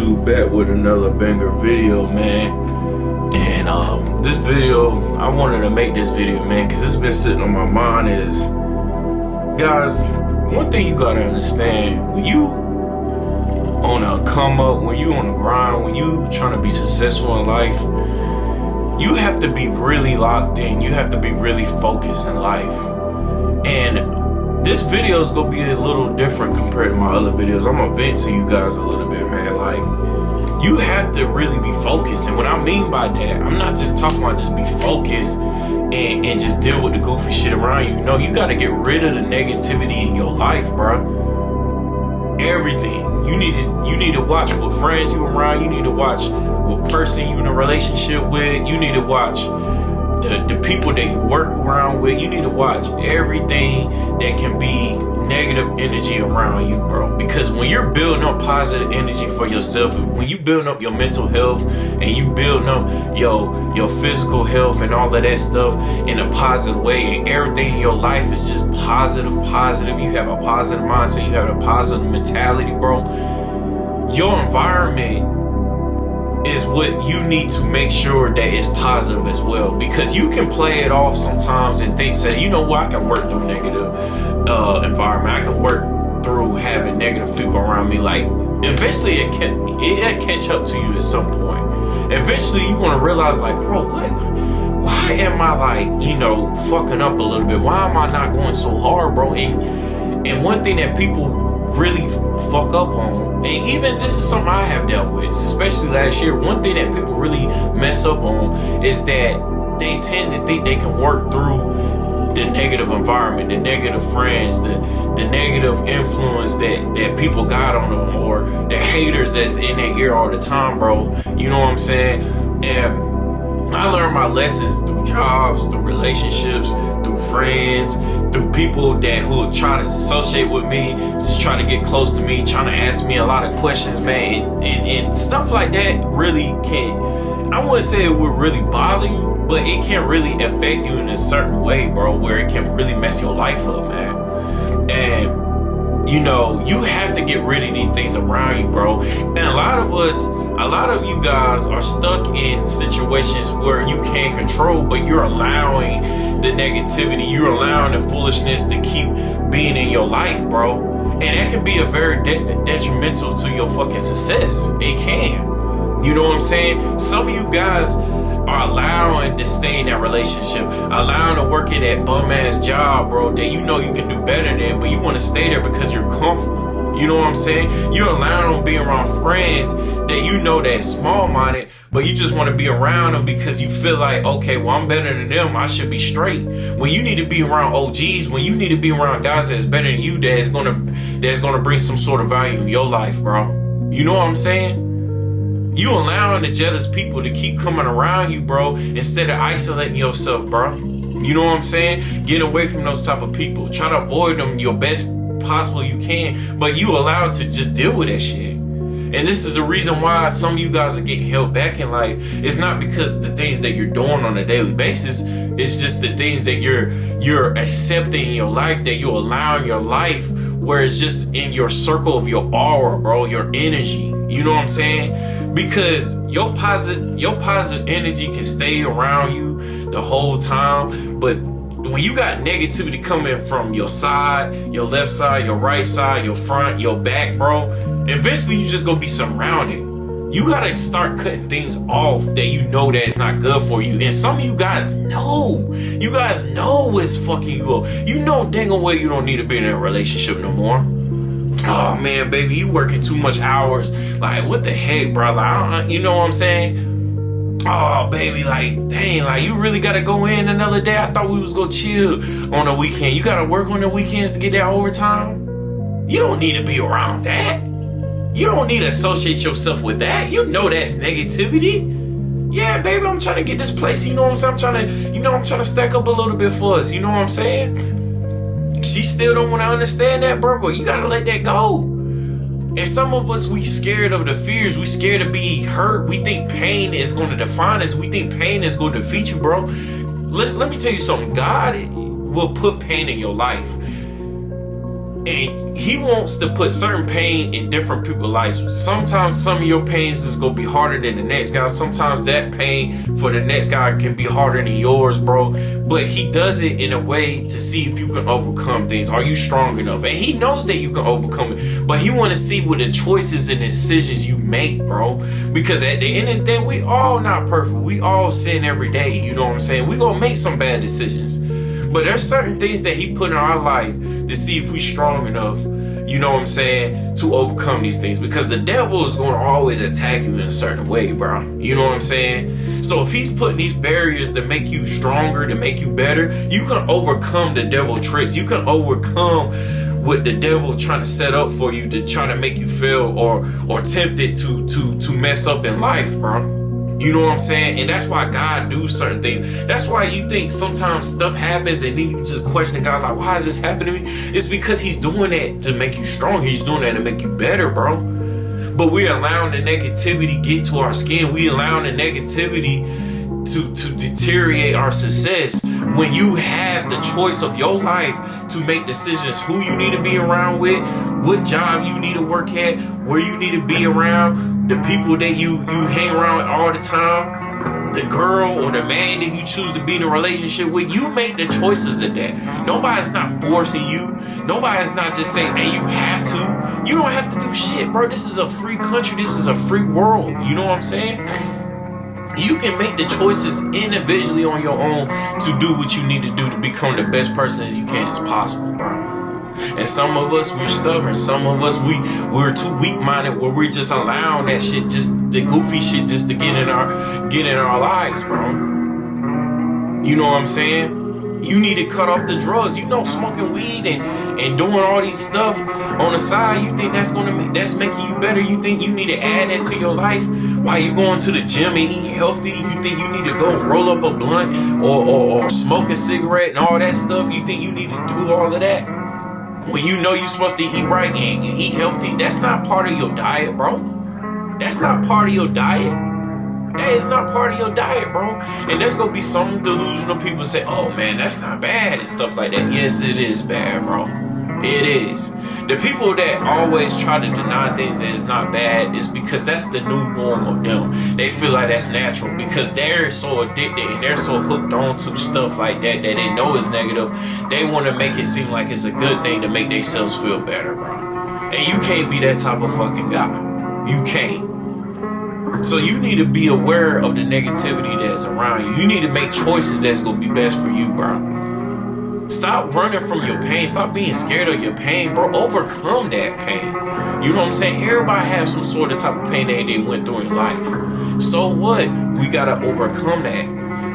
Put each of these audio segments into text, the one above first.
YouTube, back with another banger video, man. And this video, I wanted to make this video, man, because it's been sitting on my mind. Is, guys, one thing you gotta understand: when you on a come up, when you on a grind, when you trying to be successful in life, you have to be really locked in. You have to be really focused in life. And this video is gonna be a little different compared to my other videos. I'm gonna vent to you guys a little bit, man. Like, you have to really be focused. And what I mean by that, I'm not just talking about just be focused and just deal with the goofy shit around you. No, you gotta get rid of the negativity in your life, bro. Everything. You need to watch what friends you around. You need to watch what person you in a relationship with. You need to watch the people that you work around with. You need to watch everything that can be negative energy around you, bro. Because when you're building up positive energy for yourself, when you building up your mental health and you building up your physical health and all of that stuff in a positive way, and everything in your life is just positive, you have a positive mindset, you have a positive mentality, bro. Your environment is what you need to make sure that it's positive as well, because you can play it off sometimes and think, say, you know what, I can work through negative environment, I can work through having negative people around me. Like, eventually it catch up to you at some point. Eventually you want to realize, like, bro, why am I, like, fucking up a little bit? Why am I not going so hard, bro? And one thing that people really fuck up on, and even this is something I have dealt with, especially last year, one thing that people really mess up on is that they tend to think they can work through the negative environment, the negative friends, the negative influence that people got on them, or the haters that's in their ear all the time, bro. You know what I'm saying? And I learned my lessons through jobs, through relationships, through friends, through people who try to associate with me, just try to get close to me, trying to ask me a lot of questions, man. And stuff like that really can, I wouldn't say it would really bother you, but it can really affect you in a certain way, bro, where it can really mess your life up, man. And you have to get rid of these things around you, bro. And a lot of you guys are stuck in situations where you can't control, but you're allowing the negativity, you're allowing the foolishness to keep being in your life, bro. And that can be a very detrimental to your fucking success. It can. You know what I'm saying? Some of you guys are allowing to stay in that relationship, allowing to work in that bum ass job, bro, that you know you can do better than, but you want to stay there because you're comfortable. You know what I'm saying? You're allowing them to be around friends that you know that's small-minded, but you just want to be around them because you feel like, okay, well, I'm better than them, I should be straight. When you need to be around OGs, when you need to be around guys that's better than you, that's gonna bring some sort of value in your life, bro. You know what I'm saying? You allowing the jealous people to keep coming around you, bro, instead of isolating yourself, bro. You know what I'm saying? Get away from those type of people. Try to avoid them your best possible you can, but you allowed to just deal with that shit. And this is the reason why some of you guys are getting held back in life. It's not because of the things that you're doing on a daily basis. It's just the things that you're accepting in your life, that you're allowing your life, where it's just in your circle of your aura, bro, your energy. You know what I'm saying? Because your positive energy can stay around you the whole time, but when you got negativity coming from your side, your left side, your right side, your front, your back, bro, eventually you just gonna be surrounded. You gotta start cutting things off that you know that it's not good for you. And some of you guys know. You guys know what's fucking you up. You know dang well you don't need to be in a relationship no more. Oh man, baby, you working too much hours. Like, what the heck, bro? Like, you know what I'm saying? Oh, baby, like, dang, like, you really gotta go in another day. I thought we was gonna chill on the weekend. You gotta work on the weekends to get that overtime. You don't need to be around that. You don't need to associate yourself with that. You know that's negativity. Yeah, baby, I'm trying to get this place. You know what I'm saying? I'm trying to stack up a little bit for us. You know what I'm saying? She still don't want to understand that, bro, but you gotta let that go. And some of us, we scared of the fears. We scared to be hurt. We think pain is going to define us. We think pain is going to defeat you, bro. Let me tell you something. God will put pain in your life. And he wants to put certain pain in different people's lives. Sometimes some of your pains is gonna be harder than the next guy. Sometimes that pain for the next guy can be harder than yours, bro. But he does it in a way to see if you can overcome things. Are you strong enough? And he knows that you can overcome it. But he wanna see what the choices and the decisions you make, bro. Because at the end of the day, we all not perfect. We all sin every day. You know what I'm saying? We gonna make some bad decisions. But there's certain things that he put in our life to see if we strong enough, you know what I'm saying, to overcome these things. Because the devil is going to always attack you in a certain way, bro. You know what I'm saying? So if he's putting these barriers to make you stronger, to make you better, you can overcome the devil tricks. You can overcome what the devil trying to set up for you to try to make you fail or tempted to mess up in life, bro. You know what I'm saying? And that's why God do certain things. That's why you think sometimes stuff happens and then you just question God, like, why is this happening to me? It's because he's doing that to make you strong. He's doing that to make you better, bro. But we're allowing the negativity get to our skin. We allowing the negativity to deteriorate our success. When you have the choice of your life to make decisions, who you need to be around with, what job you need to work at, where you need to be around, the people that you hang around with all the time, the girl or the man that you choose to be in a relationship with, you make the choices of that. Nobody's not forcing you. Nobody's not just saying, hey, you have to. You don't have to do shit, bro. This is a free country. This is a free world. You know what I'm saying? You can make the choices individually on your own to do what you need to do to become the best person as you can as possible, bro. And some of us, we're stubborn. Some of us, we're too weak-minded where we're just allowing that shit, just the goofy shit, just to get in our lives, bro. You know what I'm saying? You need to cut off the drugs. You know, smoking weed and doing all these stuff on the side, you think that's making you better? You think you need to add that to your life while you going to the gym and eating healthy? You think you need to go roll up a blunt or smoke a cigarette and all that stuff? You think you need to do all of that when you know you're supposed to eat right and you eat healthy? That's not part of your diet, bro. That's not part of your diet. That is not part of your diet, bro. And there's gonna be some delusional people say, oh man, that's not bad and stuff like that. Yes, it is bad, bro. It is. The people that always try to deny things that is not bad is because that's the new norm of them. They feel like that's natural because they're so addicted and they're so hooked on to stuff like that that they know is negative. They want to make it seem like it's a good thing to make themselves feel better, bro. And you can't be that type of fucking guy. You can't. So you need to be aware of the negativity that's around you. You need to make choices that's going to be best for you, bro. Stop running from your pain. Stop being scared of your pain, bro. Overcome that pain. You know what I'm saying? Everybody has some sort of type of pain that they went through in life. So what? We got to overcome that.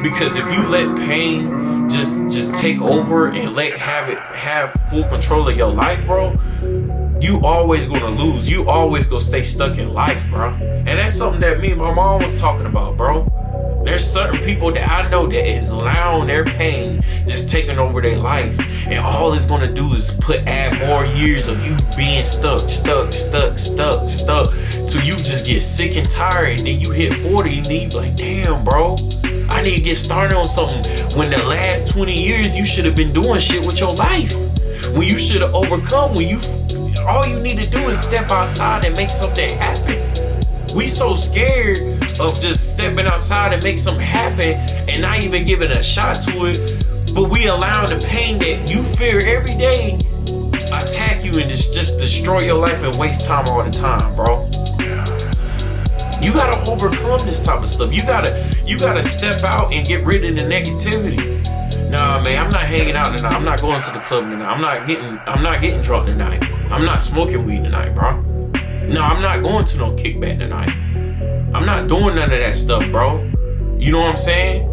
Because if you let pain just take over and have full control of your life, bro, you always gonna lose. You always gonna stay stuck in life, bro. And that's something that me and my mom was talking about, bro. There's certain people that I know that is allowing their pain just taking over their life. And all it's gonna do is add more years of you being stuck. Till you just get sick and tired. And then you hit 40 and then you be like, damn, bro, I need to get started on something. When the last 20 years you should have been doing shit with your life. When you should have overcome, all you need to do is step outside and make something happen. We so scared of just stepping outside and make something happen and not even giving a shot to it, but we allow the pain that you fear every day attack you and just destroy your life and waste time all the time, bro. You gotta overcome this type of stuff. You gotta step out and get rid of the negativity. Nah, man, I'm not hanging out tonight. I'm not going to the club tonight. I'm not getting drunk tonight. I'm not smoking weed tonight, bro. No, I'm not going to no kickback tonight. I'm not doing none of that stuff, bro. You know what I'm saying?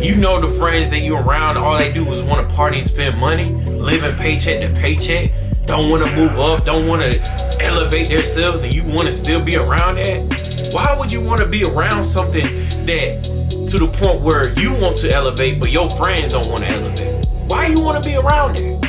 You know the friends that you around, all they do is want to party and spend money, living paycheck to paycheck, don't want to move up, don't want to elevate themselves, and you want to still be around that? Why would you want to be around something that to the point where you want to elevate, but your friends don't want to elevate? Why you want to be around it?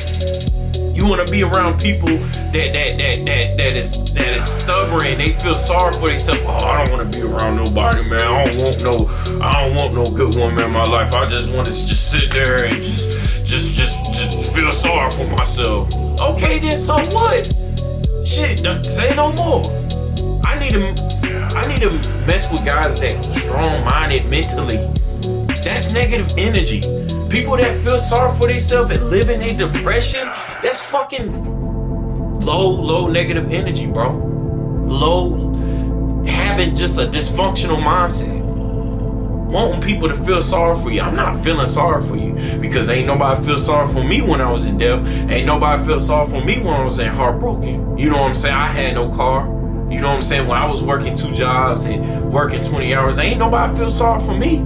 You want to be around people that is stubborn. They feel sorry for themselves. Oh, I don't want to be around nobody, man. I don't want no good woman in my life. I just want to just sit there and just feel sorry for myself. Okay, then so what? Shit, say no more. I need to mess with guys that strong-minded mentally. That's negative energy. People that feel sorry for themselves and live in a depression, that's fucking low negative energy, bro. Low, having just a dysfunctional mindset. Wanting people to feel sorry for you. I'm not feeling sorry for you because ain't nobody feel sorry for me when I was in debt. Ain't nobody feel sorry for me when I was heartbroken. You know what I'm saying? I had no car. You know what I'm saying? When I was working 2 jobs and working 20 hours, ain't nobody feel sorry for me.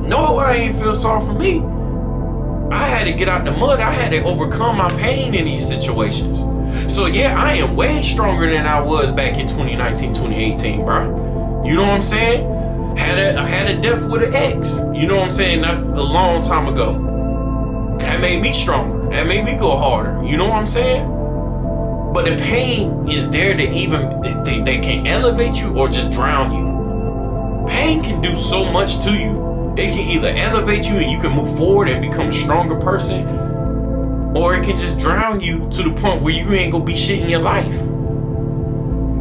Nobody ain't feel sorry for me. I had to get out the mud. I had to overcome my pain in these situations. So yeah, I am way stronger than I was back in 2019, 2018, bro. You know what I'm saying? I had a death with an ex. You know what I'm saying? Not a long time ago. That made me stronger. That made me go harder. You know what I'm saying? But the pain is there to even, they can elevate you or just drown you. Pain can do so much to you. It can either elevate you and you can move forward and become a stronger person, or it can just drown you to the point where you ain't gonna be shit in your life.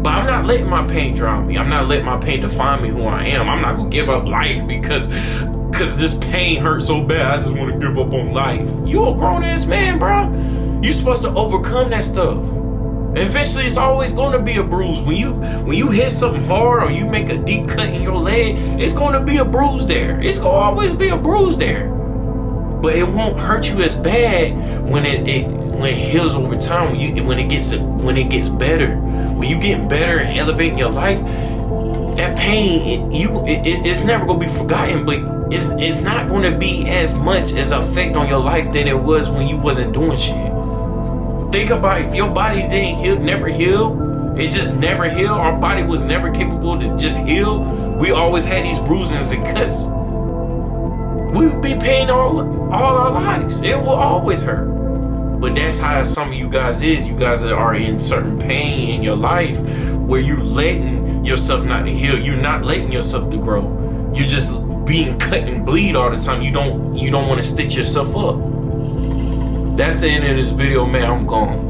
But I'm not letting my pain drown me. I'm not letting my pain define me who I am. I'm not gonna give up life because this pain hurts so bad. I just want to give up on life. You a grown ass man, bro. You supposed to overcome that stuff. Eventually, it's always going to be a bruise. When you hit something hard or you make a deep cut in your leg, it's going to be a bruise there. It's going to always be a bruise there. But it won't hurt you as bad when it heals over time. When it gets better, when you get better and elevating your life, that pain it's never going to be forgotten. But it's not going to be as much as effect on your life than it was when you wasn't doing shit. Think about if your body didn't heal, never heal, it just never heal. Our body was never capable to just heal. We always had these bruisings and cuts. We would be paying all our lives. It will always hurt. But that's how some of you guys is. You guys are in certain pain in your life where you're letting yourself not to heal. You're not letting yourself to grow. You're just being cut and bleed all the time. You don't want to stitch yourself up. That's the end of this video, man. I'm gone.